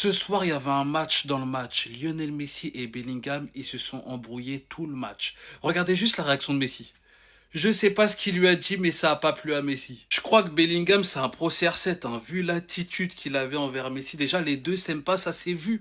Ce soir, il y avait un match dans le match. Lionel Messi et Bellingham, ils se sont embrouillés tout le match. Regardez juste la réaction de Messi. Je sais pas ce qu'il lui a dit, mais ça a pas plu à Messi. Je crois que Bellingham, c'est un pro CR7, hein. Vu l'attitude qu'il avait envers Messi, déjà les deux s'aiment pas, ça s'est vu.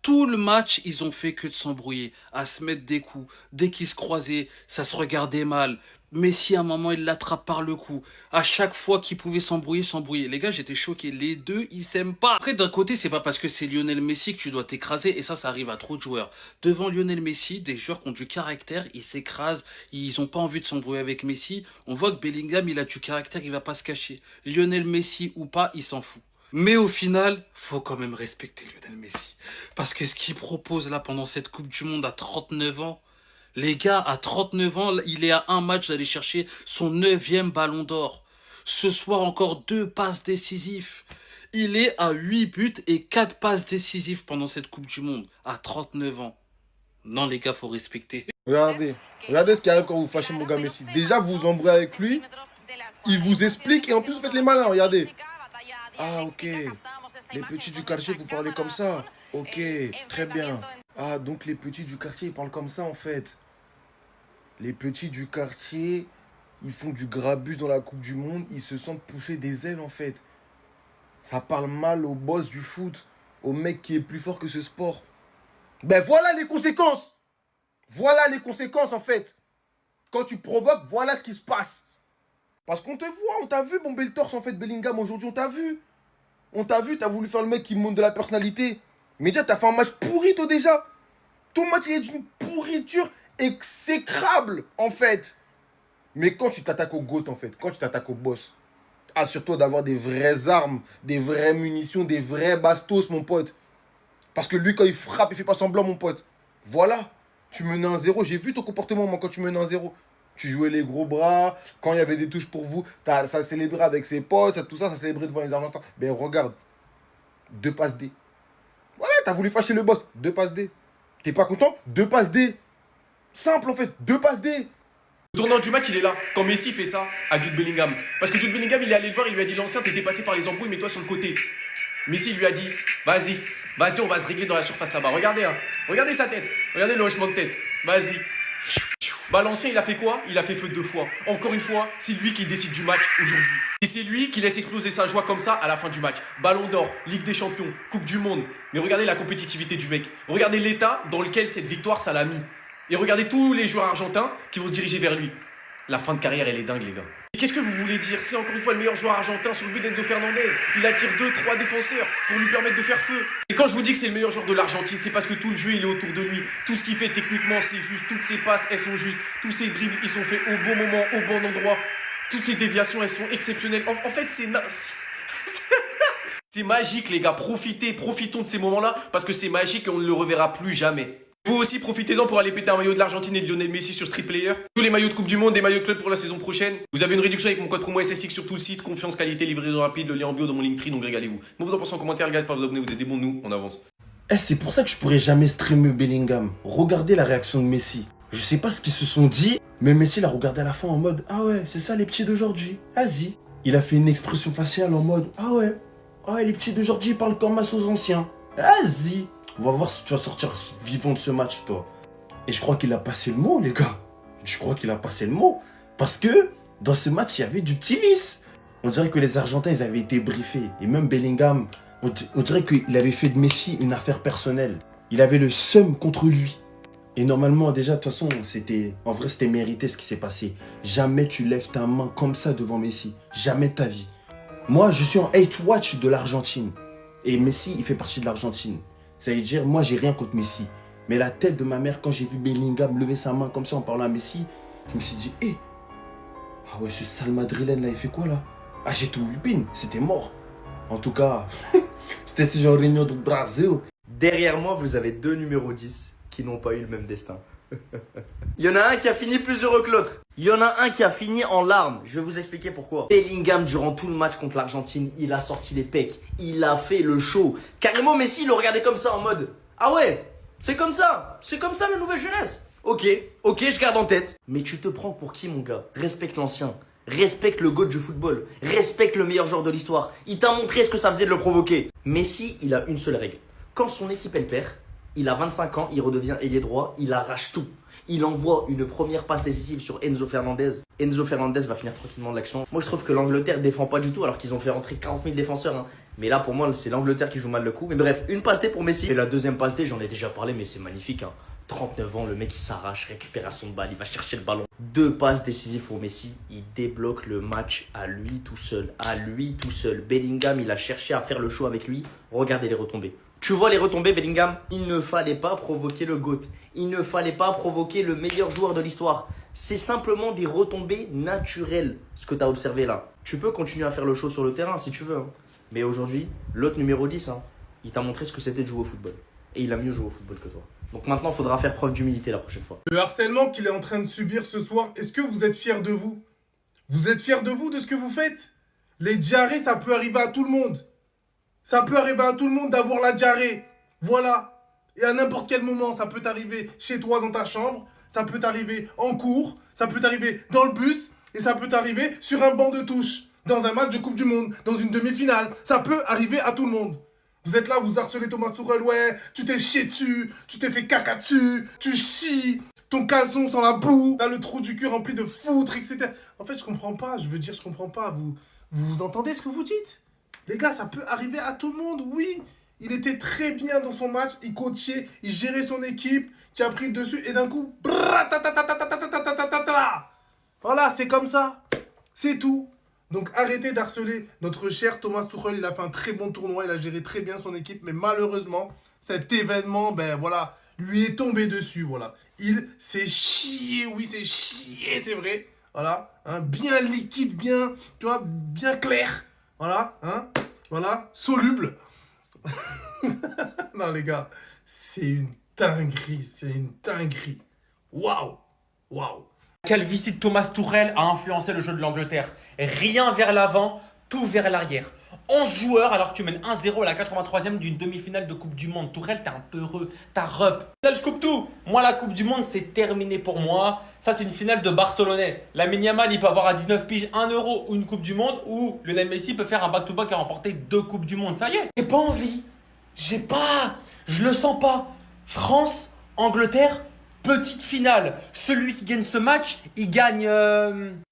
Tout le match, ils ont fait que de s'embrouiller, à se mettre des coups. Dès qu'ils se croisaient, ça se regardait mal. Messi, à un moment, il l'attrape par le cou. À chaque fois qu'il pouvait s'embrouiller, s'embrouiller. Les gars, j'étais choqué. Les deux, ils s'aiment pas. Après, d'un côté, c'est pas parce que c'est Lionel Messi que tu dois t'écraser. Et ça arrive à trop de joueurs. Devant Lionel Messi, des joueurs qui ont du caractère, ils s'écrasent. Ils ont pas envie de s'embrouiller avec Messi. On voit que Bellingham, il a du caractère, il va pas se cacher. Lionel Messi ou pas, il s'en fout. Mais au final, faut quand même respecter Lionel Messi. Parce que ce qu'il propose là pendant cette Coupe du Monde à 39 ans, les gars, à 39 ans, il est à un match d'aller chercher son 9e ballon d'or. Ce soir, encore 2 passes décisives. Il est à 8 buts et 4 passes décisives pendant cette Coupe du Monde, à 39 ans. Non, les gars, faut respecter. Regardez ce qui arrive quand vous fâchez mon gars Messi. Déjà, vous vous embrouillez avec lui, il vous explique et en plus vous faites les malins, regardez. Ah, ok. Les petits du quartier, vous parlez comme ça. Ok, très bien. Ah, donc les petits du quartier, ils parlent comme ça en fait. Les petits du quartier, ils font du grabuge dans la Coupe du Monde, ils se sentent pousser des ailes en fait. Ça parle mal au boss du foot, au mec qui est plus fort que ce sport. Ben voilà les conséquences. Voilà les conséquences en fait. Quand tu provoques, voilà ce qui se passe. Parce qu'on te voit, on t'a vu bomber le torse en fait, Bellingham, aujourd'hui, on t'a vu. On t'a vu, t'as voulu faire le mec qui monte de la personnalité. Mais déjà, t'as fait un match pourri, toi, déjà. Ton match, il est d'une pourriture exécrable, en fait. Mais quand tu t'attaques au GOAT, en fait, quand tu t'attaques au boss, assure-toi d'avoir des vraies armes, des vraies munitions, des vrais bastos, mon pote. Parce que lui, quand il frappe, il fait pas semblant, mon pote. Voilà. Tu menais 1-0. J'ai vu ton comportement, moi, quand tu menais 1-0. Tu jouais les gros bras. Quand il y avait des touches pour vous, ça célébrait avec ses potes, tout ça, ça célébrait devant les Argentins. Ben regarde. 2 passes D. Voilà, t'as voulu fâcher le boss. 2 passes D. T'es pas content? 2 passes D. Simple en fait. 2 passes D. Le tournant du match, il est là. Quand Messi fait ça à Jude Bellingham. Parce que Jude Bellingham, il est allé le voir, il lui a dit l'ancien, t'es dépassé par les embrouilles, mets-toi sur le côté. Messi lui a dit, vas-y, on va se régler dans la surface là-bas. Regardez, hein. Regardez sa tête. Regardez le hochement de tête. Vas-y. Bah l'ancien, il a fait quoi? Il a fait feu 2 fois. Encore une fois, c'est lui qui décide du match aujourd'hui. Et c'est lui qui laisse exploser sa joie comme ça à la fin du match. Ballon d'or, Ligue des Champions, Coupe du Monde. Mais regardez la compétitivité du mec. Regardez l'état dans lequel cette victoire, ça l'a mis. Et regardez tous les joueurs argentins qui vont se diriger vers lui. La fin de carrière, elle est dingue, les gars. Et qu'est-ce que vous voulez dire? C'est encore une fois le meilleur joueur argentin sur le but d'Enzo Fernandez. Il attire 2-3 défenseurs pour lui permettre de faire feu. Et quand je vous dis que c'est le meilleur joueur de l'Argentine, c'est parce que tout le jeu, il est autour de lui. Tout ce qu'il fait techniquement, c'est juste. Toutes ses passes, elles sont justes. Tous ses dribbles, ils sont faits au bon moment, au bon endroit. Toutes ses déviations, elles sont exceptionnelles. En fait, c'est magique, les gars. Profitons de ces moments-là parce que c'est magique et on ne le reverra plus jamais. Vous aussi, profitez-en pour aller péter un maillot de l'Argentine et de Lionel Messi sur Street Player. Tous les maillots de Coupe du Monde, des maillots de club pour la saison prochaine. Vous avez une réduction avec mon code promo SSX sur tout le site. Confiance, qualité, livraison rapide, le lien en bio dans mon Linktree, donc régalez-vous. Moi, vous en pensez en commentaire, les gars, pas vous abonner, vous êtes des bons de nous, on avance. C'est pour ça que je pourrais jamais streamer Bellingham. Regardez la réaction de Messi. Je sais pas ce qu'ils se sont dit, mais Messi l'a regardé à la fin en mode ah ouais, c'est ça les petits d'aujourd'hui. Vas-y. Il a fait une expression faciale en mode ah ouais, les petits d'aujourd'hui ils parlent comme aux anciens. Vas-y. On va voir si tu vas sortir vivant de ce match, toi. Et je crois qu'il a passé le mot, les gars. Je crois qu'il a passé le mot. Parce que dans ce match, il y avait du petit vice. On dirait que les Argentins, ils avaient été briefés. Et même Bellingham, on dirait qu'il avait fait de Messi une affaire personnelle. Il avait le seum contre lui. Et normalement, déjà, de toute façon, en vrai, c'était mérité ce qui s'est passé. Jamais tu lèves ta main comme ça devant Messi. Jamais de ta vie. Moi, je suis en hate watch de l'Argentine. Et Messi, il fait partie de l'Argentine. Ça veut dire, moi, j'ai rien contre Messi. Mais la tête de ma mère, quand j'ai vu Bellingham lever sa main comme ça en parlant à Messi, je me suis dit, ah ouais, ce sale madrilène là, il fait quoi là? Ah, j'ai tout whipping, c'était mort. En tout cas, c'était ce genre de réunion de Brésil. Derrière moi, vous avez 2 numéros 10 qui n'ont pas eu le même destin. Il y en a un qui a fini plus heureux que l'autre. Il y en a un qui a fini en larmes. Je vais vous expliquer pourquoi. Bellingham, durant tout le match contre l'Argentine, il a sorti les pecs. Il a fait le show. Carrément, Messi le regardait comme ça en mode ah ouais, c'est comme ça la nouvelle jeunesse. Ok, je garde en tête. Mais tu te prends pour qui, mon gars? Respecte l'ancien. Respecte le GOAT du football. Respecte le meilleur joueur de l'histoire. Il t'a montré ce que ça faisait de le provoquer. Messi, il a une seule règle. Quand son équipe elle perd, il a 25 ans, il redevient ailier droit, il arrache tout. Il envoie une première passe décisive sur Enzo Fernandez. Enzo Fernandez va finir tranquillement de l'action. Moi je trouve que l'Angleterre défend pas du tout alors qu'ils ont fait rentrer 40 000 défenseurs. Hein. Mais là pour moi c'est l'Angleterre qui joue mal le coup. Mais bref, une passe D pour Messi. Et la deuxième passe D, j'en ai déjà parlé mais c'est magnifique. Hein. 39 ans, le mec il s'arrache, récupération de balle, il va chercher le ballon. 2 passes décisives pour Messi, il débloque le match à lui tout seul. À lui tout seul. Bellingham il a cherché à faire le show avec lui. Regardez les retombées. Tu vois les retombées, Bellingham? Il ne fallait pas provoquer le GOAT. Il ne fallait pas provoquer le meilleur joueur de l'histoire. C'est simplement des retombées naturelles, ce que tu as observé là. Tu peux continuer à faire le show sur le terrain si tu veux. Hein. Mais aujourd'hui, l'autre numéro 10, hein, il t'a montré ce que c'était de jouer au football. Et il a mieux joué au football que toi. Donc maintenant, il faudra faire preuve d'humilité la prochaine fois. Le harcèlement qu'il est en train de subir ce soir, est-ce que vous êtes fiers de vous? Vous êtes fiers de vous, de ce que vous faites? Les diarrhées, ça peut arriver à tout le monde. Ça peut arriver à tout le monde d'avoir la diarrhée. Voilà. Et à n'importe quel moment, ça peut t'arriver chez toi dans ta chambre, ça peut t'arriver en cours, ça peut t'arriver dans le bus, et ça peut t'arriver sur un banc de touche, dans un match de Coupe du Monde, dans une demi-finale. Ça peut arriver à tout le monde. Vous êtes là, vous harcelez Thomas Tuchel, ouais, tu t'es chié dessus, tu t'es fait caca dessus, tu chies, ton caleçon sans la boue, là le trou du cul rempli de foutre, etc. En fait, je comprends pas, je comprends pas. Vous entendez ce que vous dites? Les gars, ça peut arriver à tout le monde, oui. Il était très bien dans son match, il coachait, il gérait son équipe, qui a pris le dessus, et d'un coup, voilà, c'est comme ça. C'est tout. Donc arrêtez d'harceler notre cher Thomas Tuchel, il a fait un très bon tournoi, il a géré très bien son équipe, mais malheureusement, cet événement, ben voilà, lui est tombé dessus, voilà. Il s'est chié, oui, c'est chié, c'est vrai, voilà, hein, bien liquide, bien, tu vois, bien clair, voilà, hein, voilà, soluble. Non les gars, c'est une dinguerie, c'est une dinguerie. Waouh, waouh. Calvitie de Thomas Tuchel a influencé le jeu de l'Angleterre. Rien vers l'avant, tout vers l'arrière. 11 joueurs alors que tu mènes 1-0 à la 83e d'une demi-finale de Coupe du Monde. Tuchel, t'es un peu heureux, t'as rep. Là, je coupe tout. Moi, la Coupe du Monde, c'est terminé pour moi. Ça, c'est une finale de Barcelonais. Lamine Yamal, il peut avoir à 19 piges 1 euro ou une Coupe du Monde, ou Lionel Messi peut faire un back-to-back et remporter 2 Coupes du Monde. Ça y est. J'ai pas envie. Je le sens pas. France, Angleterre, petite finale. Celui qui gagne ce match, il gagne.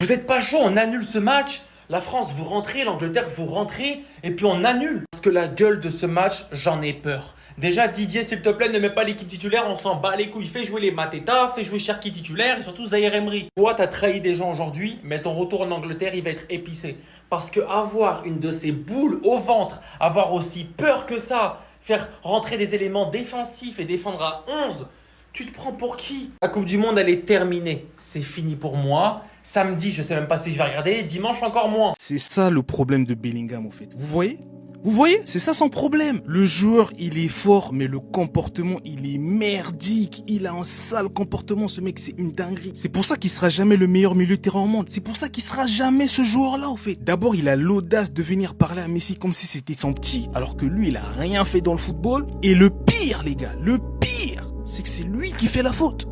Vous êtes pas chaud, on annule ce match. La France, vous rentrez, l'Angleterre, vous rentrez, et puis on annule. Parce que la gueule de ce match, j'en ai peur. Déjà, Didier, s'il te plaît, ne mets pas l'équipe titulaire, on s'en bat les couilles. Fais jouer les Mateta, fais jouer Cherki titulaire, et surtout Zaïre Emery. Toi, t'as trahi des gens aujourd'hui, mais ton retour en Angleterre, il va être épicé. Parce que avoir une de ces boules au ventre, avoir aussi peur que ça, faire rentrer des éléments défensifs et défendre à 11, tu te prends pour qui? La Coupe du Monde, elle est terminée. C'est fini pour moi. Samedi, je sais même pas si je vais regarder. Dimanche, encore moins. C'est ça le problème de Bellingham, en fait. Vous voyez? Vous voyez? C'est ça son problème. Le joueur, il est fort, mais le comportement, il est merdique. Il a un sale comportement, ce mec, c'est une dinguerie. C'est pour ça qu'il sera jamais le meilleur milieu de terrain au monde. C'est pour ça qu'il sera jamais ce joueur-là, en fait. D'abord, il a l'audace de venir parler à Messi comme si c'était son petit, alors que lui, il a rien fait dans le football. Et le pire, les gars, le pire, c'est que c'est lui qui fait la faute.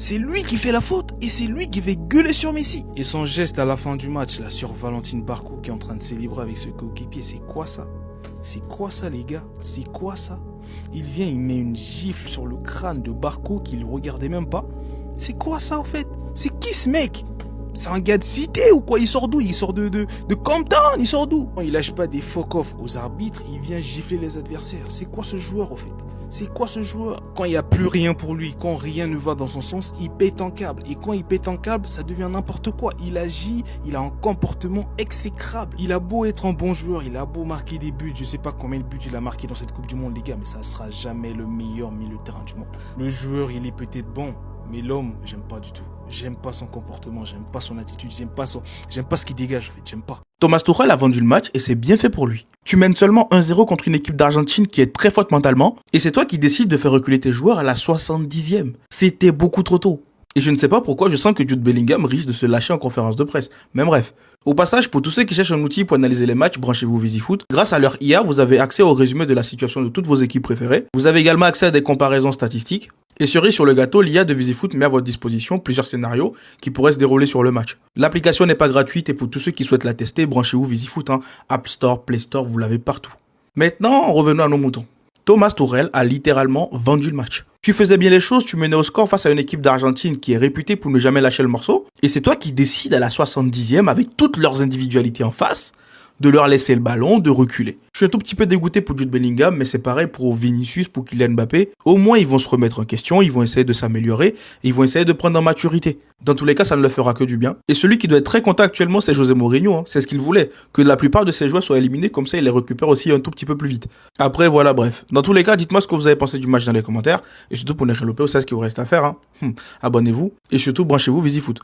C'est lui qui fait la faute et c'est lui qui va gueuler sur Messi. Et son geste à la fin du match, là, sur Valentine Barco qui est en train de célébrer avec ses coéquipiers, c'est quoi ça? C'est quoi ça, les gars? C'est quoi ça? Il vient, il met une gifle sur le crâne de Barco qu'il regardait même pas. C'est quoi ça, en fait? C'est qui ce mec? C'est un gars de cité ou quoi? Il sort d'où? Il sort de Compton? Il sort d'où? Il lâche pas des fuck-off aux arbitres, il vient gifler les adversaires. C'est quoi ce joueur, en fait? C'est quoi ce joueur? Quand il n'y a plus rien pour lui, quand rien ne va dans son sens, il pète un câble. Et quand il pète un câble, ça devient n'importe quoi. Il agit, il a un comportement exécrable. Il a beau être un bon joueur, il a beau marquer des buts. Je sais pas combien de buts il a marqué dans cette Coupe du Monde, les gars, mais ça sera jamais le meilleur milieu de terrain du monde. Le joueur, il est peut-être bon, mais l'homme, j'aime pas du tout. J'aime pas son comportement, j'aime pas son attitude, j'aime pas ce qu'il dégage, en fait, j'aime pas. Thomas Tuchel a vendu le match et c'est bien fait pour lui. Tu mènes seulement 1-0 contre une équipe d'Argentine qui est très forte mentalement et c'est toi qui décides de faire reculer tes joueurs à la 70e. C'était beaucoup trop tôt. Et je ne sais pas pourquoi je sens que Jude Bellingham risque de se lâcher en conférence de presse. Mais bref. Au passage, pour tous ceux qui cherchent un outil pour analyser les matchs, branchez-vous VisiFoot. Grâce à leur IA, vous avez accès au résumé de la situation de toutes vos équipes préférées. Vous avez également accès à des comparaisons statistiques. Et cerise sur le gâteau, l'IA de VisiFoot met à votre disposition plusieurs scénarios qui pourraient se dérouler sur le match. L'application n'est pas gratuite et pour tous ceux qui souhaitent la tester, branchez-vous VisiFoot. App Store, Play Store, vous l'avez partout. Maintenant, revenons à nos moutons. Thomas Tuchel a littéralement vendu le match. Tu faisais bien les choses, tu menais au score face à une équipe d'Argentine qui est réputée pour ne jamais lâcher le morceau, et c'est toi qui décides à la 70e, avec toutes leurs individualités en face, de leur laisser le ballon, de reculer. Je suis un tout petit peu dégoûté pour Jude Bellingham, mais c'est pareil pour Vinicius, pour Kylian Mbappé. Au moins, ils vont se remettre en question, ils vont essayer de s'améliorer, et ils vont essayer de prendre en maturité. Dans tous les cas, ça ne leur fera que du bien. Et celui qui doit être très content actuellement, c'est José Mourinho. Hein. C'est ce qu'il voulait, que la plupart de ses joueurs soient éliminés, comme ça il les récupère aussi un tout petit peu plus vite. Après, voilà, bref. Dans tous les cas, dites-moi ce que vous avez pensé du match dans les commentaires, et surtout pour ne rien louper, vous savez ce qu'il vous reste à faire. Hein. Abonnez-vous, et surtout branchez-vous VisiFoot.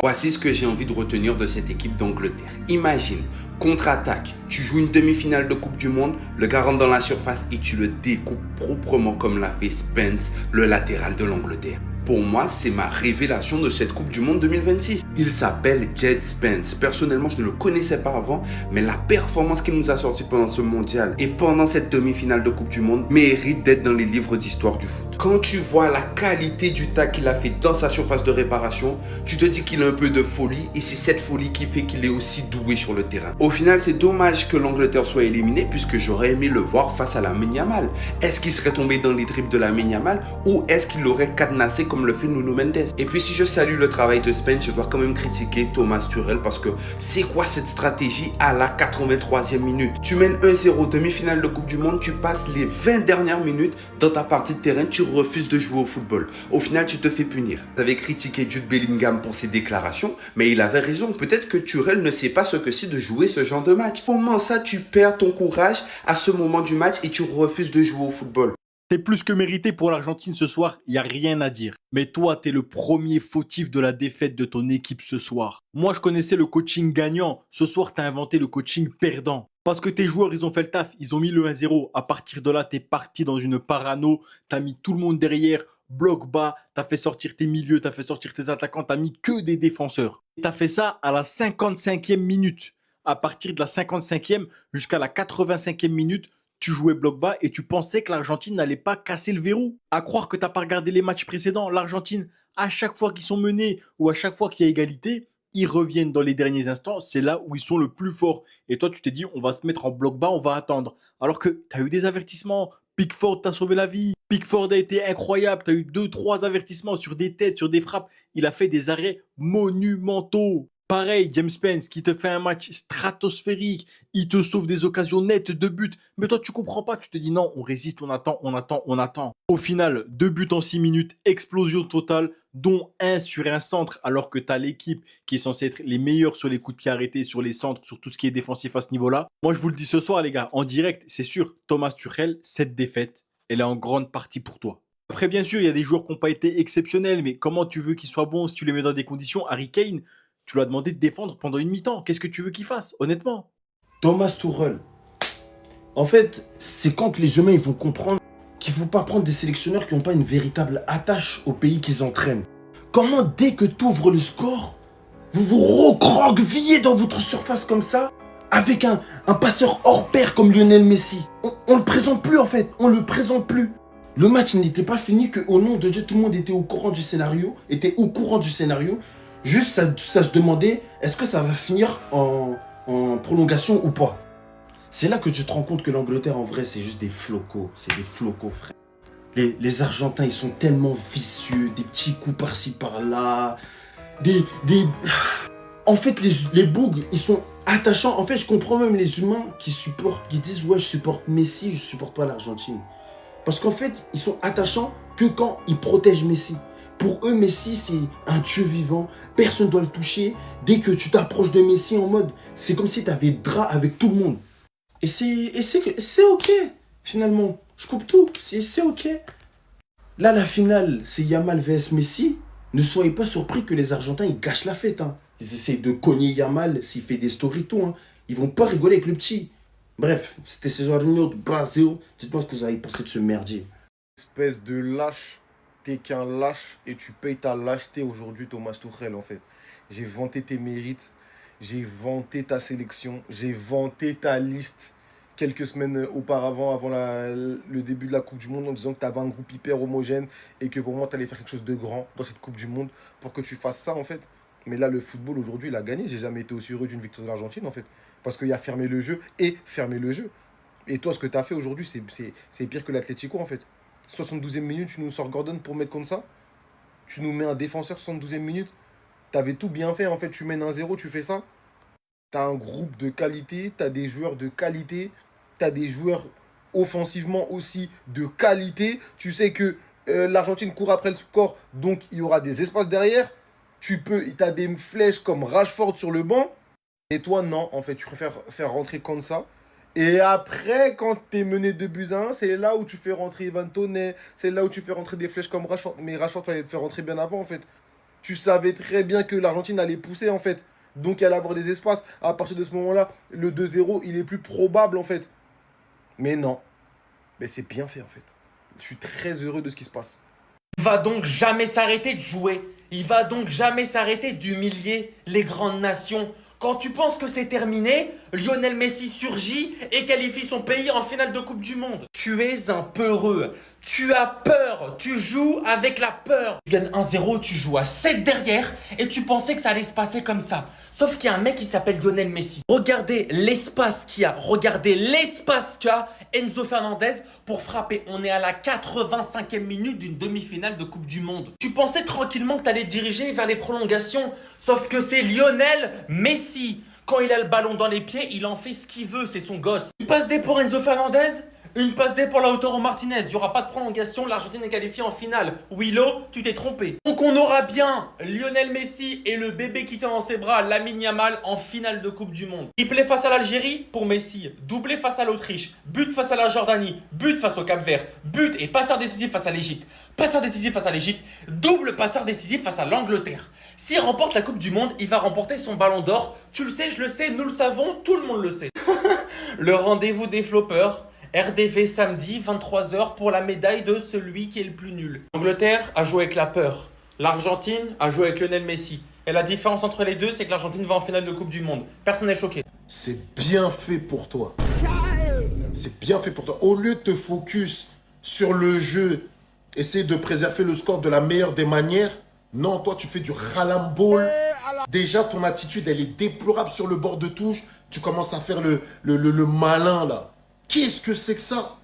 Voici ce que j'ai envie de retenir de cette équipe d'Angleterre. Imagine, contre-attaque, tu joues une demi-finale de Coupe du Monde, le gars rentre dans la surface et tu le découpes proprement comme l'a fait Spence, le latéral de l'Angleterre. Pour moi, c'est ma révélation de cette Coupe du Monde 2026. Il s'appelle Jed Spence. Personnellement, je ne le connaissais pas avant, mais la performance qu'il nous a sorti pendant ce mondial et pendant cette demi-finale de Coupe du Monde mérite d'être dans les livres d'histoire du foot. Quand tu vois la qualité du tac qu'il a fait dans sa surface de réparation, tu te dis qu'il a un peu de folie et c'est cette folie qui fait qu'il est aussi doué sur le terrain. Au final, c'est dommage que l'Angleterre soit éliminée puisque j'aurais aimé le voir face à la Yamal. Est-ce qu'il serait tombé dans les dribbles de la Yamal ou est-ce qu'il l'aurait cadenassé comme le fait Nuno Mendes? Et puis si je salue le travail de Spence, je dois quand même critiquer Thomas Tuchel parce que c'est quoi cette stratégie à la 83e minute? Tu mènes 1-0 demi-finale de Coupe du Monde, tu passes les 20 dernières minutes dans ta partie de terrain, tu refuses de jouer au football. Au final, tu te fais punir. Vous avez critiqué Jude Bellingham pour ses déclarations, mais il avait raison. Peut-être que Tuchel ne sait pas ce que c'est de jouer ce genre de match. Comment ça, tu perds ton courage à ce moment du match et tu refuses de jouer au football? C'est plus que mérité pour l'Argentine ce soir, il n'y a rien à dire. Mais toi, t'es le premier fautif de la défaite de ton équipe ce soir. Moi, je connaissais le coaching gagnant. Ce soir, t'as inventé le coaching perdant. Parce que tes joueurs, ils ont fait le taf, ils ont mis le 1-0. À partir de là, t'es parti dans une parano, t'as mis tout le monde derrière, bloc bas, t'as fait sortir tes milieux, t'as fait sortir tes attaquants, t'as mis que des défenseurs. Et t'as fait ça à la 55e minute. À partir de la 55e jusqu'à la 85e minute, tu jouais bloc bas et tu pensais que l'Argentine n'allait pas casser le verrou. À croire que tu n'as pas regardé les matchs précédents. L'Argentine, à chaque fois qu'ils sont menés ou à chaque fois qu'il y a égalité, ils reviennent dans les derniers instants. C'est là où ils sont le plus forts. Et toi, tu t'es dit, on va se mettre en bloc bas, on va attendre. Alors que tu as eu des avertissements. Pickford t'a sauvé la vie. Pickford a été incroyable. Tu as eu 2-3 avertissements sur des têtes, sur des frappes. Il a fait des arrêts monumentaux. Pareil, James Spence qui te fait un match stratosphérique, il te sauve des occasions nettes de but. Mais toi, tu comprends pas, tu te dis non, on résiste, on attend, on attend, on attend. Au final, 2 buts en 6 minutes, explosion totale, dont un sur un centre, alors que tu as l'équipe qui est censée être les meilleurs sur les coups de pied arrêtés, sur les centres, sur tout ce qui est défensif à ce niveau-là. Moi, je vous le dis ce soir, les gars, en direct, c'est sûr, Thomas Tuchel, cette défaite, elle est en grande partie pour toi. Après, bien sûr, il y a des joueurs qui n'ont pas été exceptionnels, mais comment tu veux qu'ils soient bons si tu les mets dans des conditions? Harry Kane, tu lui as demandé de défendre pendant une mi-temps. Qu'est-ce que tu veux qu'il fasse, honnêtement? Thomas Tuchel. En fait, c'est quand les humains ils vont comprendre qu'il ne faut pas prendre des sélectionneurs qui n'ont pas une véritable attache au pays qu'ils entraînent. Comment dès que tu ouvres le score, vous vous recroquevillez dans votre surface comme ça, avec un passeur hors pair comme Lionel Messi. On ne le présente plus en fait, on ne le présente plus. Le match n'était pas fini qu'au nom de Dieu, tout le monde était au courant du scénario, Juste, ça se demandait, est-ce que ça va finir en prolongation ou pas? C'est là que tu te rends compte que l'Angleterre, en vrai, c'est juste des flocos. C'est des flocos, frère. Les Argentins, ils sont tellement vicieux. Des petits coups par-ci, par-là. En fait, les Bougs, ils sont attachants. En fait, je comprends même les humains qui disent, ouais, je supporte Messi, je supporte pas l'Argentine. Parce qu'en fait, ils sont attachants que quand ils protègent Messi. Pour eux, Messi, c'est un dieu vivant. Personne ne doit le toucher. Dès que tu t'approches de Messi en mode, c'est comme si tu avais drap avec tout le monde. Et c'est ok, finalement. Je coupe tout. C'est ok. Là, la finale, c'est Yamal vs Messi. Ne soyez pas surpris que les Argentins, ils gâchent la fête. Hein. Ils essayent de cogner Yamal s'il fait des stories tout. Hein. Ils vont pas rigoler avec le petit. Bref, c'était Cesarino de Brasil. Dites-moi ce que vous avez pensé de ce merdier. Espèce de lâche. T'es qu'un lâche et tu payes ta lâcheté aujourd'hui, Thomas Tuchel, en fait. J'ai vanté tes mérites, j'ai vanté ta sélection, j'ai vanté ta liste quelques semaines auparavant, avant le début de la Coupe du Monde, en disant que tu avais un groupe hyper homogène et que pour moi, tu allais faire quelque chose de grand dans cette Coupe du Monde pour que tu fasses ça, en fait. Mais là, le football, aujourd'hui, il a gagné. J'ai jamais été aussi heureux d'une victoire de l'Argentine, en fait. Parce qu'il y a fermé le jeu et fermé le jeu. Et toi, ce que tu as fait aujourd'hui, c'est pire que l'Atlético, en fait. 72e minute, tu nous sors Gordon pour mettre comme ça. Tu nous mets un défenseur 72e minute. T'avais tout bien fait, en fait. Tu mènes 1-0, tu fais ça. T'as un groupe de qualité, t'as des joueurs de qualité, t'as des joueurs offensivement aussi de qualité. Tu sais que l'Argentine court après le score, donc il y aura des espaces derrière. T'as des flèches comme Rashford sur le banc. Et toi, non, en fait, tu préfères faire rentrer comme ça. Et après, quand t'es mené 2-1, c'est là où tu fais rentrer Ivan Toney, c'est là où tu fais rentrer des flèches comme Rashford. Mais Rashford, tu allais le faire rentrer bien avant, en fait. Tu savais très bien que l'Argentine allait pousser, en fait. Donc, il allait avoir des espaces. À partir de ce moment-là, le 2-0, il est plus probable, en fait. Mais non. Mais c'est bien fait, en fait. Je suis très heureux de ce qui se passe. Il va donc jamais s'arrêter de jouer. Il va donc jamais s'arrêter d'humilier les grandes nations. Quand tu penses que c'est terminé, Lionel Messi surgit et qualifie son pays en finale de Coupe du Monde. Tu es un peureux. Tu as peur. Tu joues avec la peur. Tu gagnes 1-0, tu joues à 7 derrière et tu pensais que ça allait se passer comme ça. Sauf qu'il y a un mec qui s'appelle Lionel Messi. Regardez l'espace qu'il y a. Regardez l'espace qu'a Enzo Fernandez pour frapper. On est à la 85e minute d'une demi-finale de Coupe du Monde. Tu pensais tranquillement que tu allais te diriger vers les prolongations. Sauf que c'est Lionel Messi. Quand il a le ballon dans les pieds, il en fait ce qu'il veut, c'est son gosse. Une passe D pour Enzo Fernandez, une passe D pour Lautaro Martinez. Il n'y aura pas de prolongation, l'Argentine est qualifiée en finale. Willow, tu t'es trompé. Donc on aura bien Lionel Messi et le bébé qui tient dans ses bras, Lamine Yamal, en finale de Coupe du Monde. Triplé face à l'Algérie pour Messi, doublé face à l'Autriche, but face à la Jordanie, but face au Cap-Vert, but et passeur décisif face à l'Égypte. Passeur décisif face à l'Égypte, double passeur décisif face à l'Angleterre. S'il remporte la Coupe du Monde, il va remporter son ballon d'or. Tu le sais, je le sais, nous le savons, tout le monde le sait. Le rendez-vous des floppers, RDV samedi, 23h, pour la médaille de celui qui est le plus nul. L'Angleterre a joué avec la peur. L'Argentine a joué avec Lionel Messi. Et la différence entre les deux, c'est que l'Argentine va en finale de Coupe du Monde. Personne n'est choqué. C'est bien fait pour toi. C'est bien fait pour toi. Au lieu de te focus sur le jeu, essayer de préserver le score de la meilleure des manières, non, toi, tu fais du ralambol. Déjà, ton attitude, elle est déplorable sur le bord de touche. Tu commences à faire le malin, là. Qu'est-ce que c'est que ça?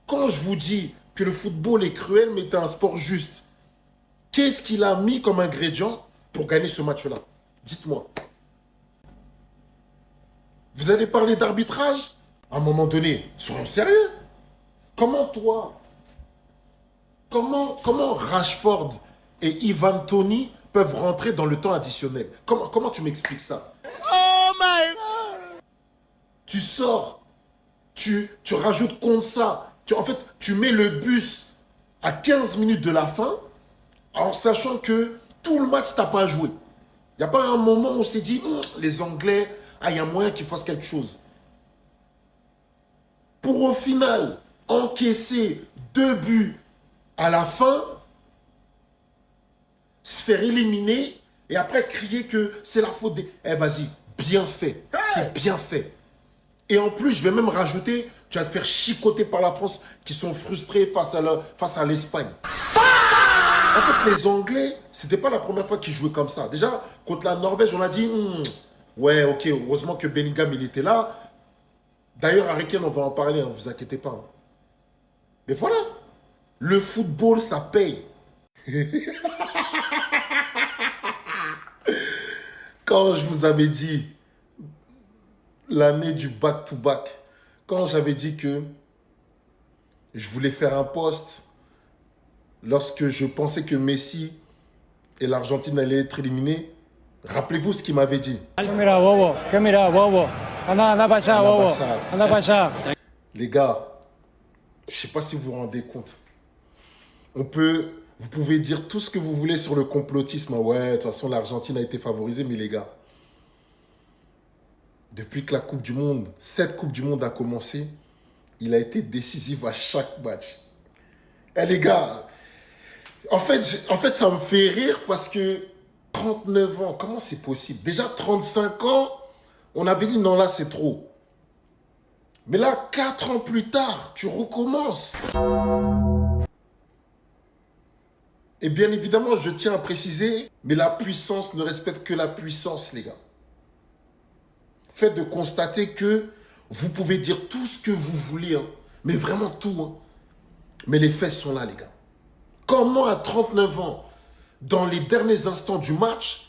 Quand je vous dis que le football est cruel, mais c'est un sport juste, qu'est-ce qu'il a mis comme ingrédient pour gagner ce match-là? Dites-moi. Vous allez parler d'arbitrage? À un moment donné, soyons sérieux. Comment toi, comment Rashford et Ivan Toney peuvent rentrer dans le temps additionnel? Comment tu m'expliques ça? Oh my God! Tu sors, tu rajoutes contre ça. En fait, tu mets le bus à 15 minutes de la fin en sachant que tout le match, t'as pas joué. Il n'y a pas un moment où on s'est dit, les Anglais, il y a moyen qu'ils fassent quelque chose. Pour au final encaisser 2 buts à la fin, se faire éliminer et après crier que c'est la faute des... Eh vas-y, bien fait, c'est bien fait. Et en plus, je vais même rajouter, tu vas te faire chicoter par la France qui sont frustrés face à l'Espagne. En fait, les Anglais, c'était pas la première fois qu'ils jouaient comme ça. Déjà, contre la Norvège, on a dit, ouais, ok, heureusement que Bellingham, il était là. D'ailleurs, Harry Kane, on va en parler, ne vous inquiétez pas. Hein. Mais voilà, le football, ça paye. Quand je vous avais dit, l'année du back-to-back, quand j'avais dit que je voulais faire un post lorsque je pensais que Messi et l'Argentine allaient être éliminés, rappelez-vous ce qu'il m'avait dit. Les gars, je ne sais pas si vous vous rendez compte. Vous pouvez dire tout ce que vous voulez sur le complotisme. Ouais, de toute façon, l'Argentine a été favorisée, mais les gars, depuis que cette Coupe du Monde a commencé, il a été décisif à chaque match. Eh les gars, en fait, ça me fait rire parce que 39 ans, comment c'est possible? Déjà 35 ans, on avait dit non, là c'est trop. Mais là, 4 ans plus tard, tu recommences. Et bien évidemment, je tiens à préciser, mais la puissance ne respecte que la puissance, les gars. Fait de constater que Vous pouvez dire tout ce que vous voulez, hein, mais vraiment tout. Hein. Mais les faits sont là, les gars. Comment à 39 ans, dans les derniers instants du match,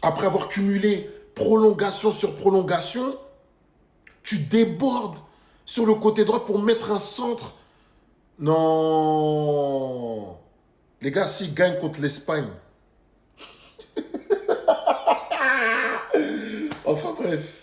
après avoir cumulé prolongation sur prolongation, tu débordes sur le côté droit pour mettre un centre? Non. Les gars, s'ils gagnent contre l'Espagne. Enfin bref.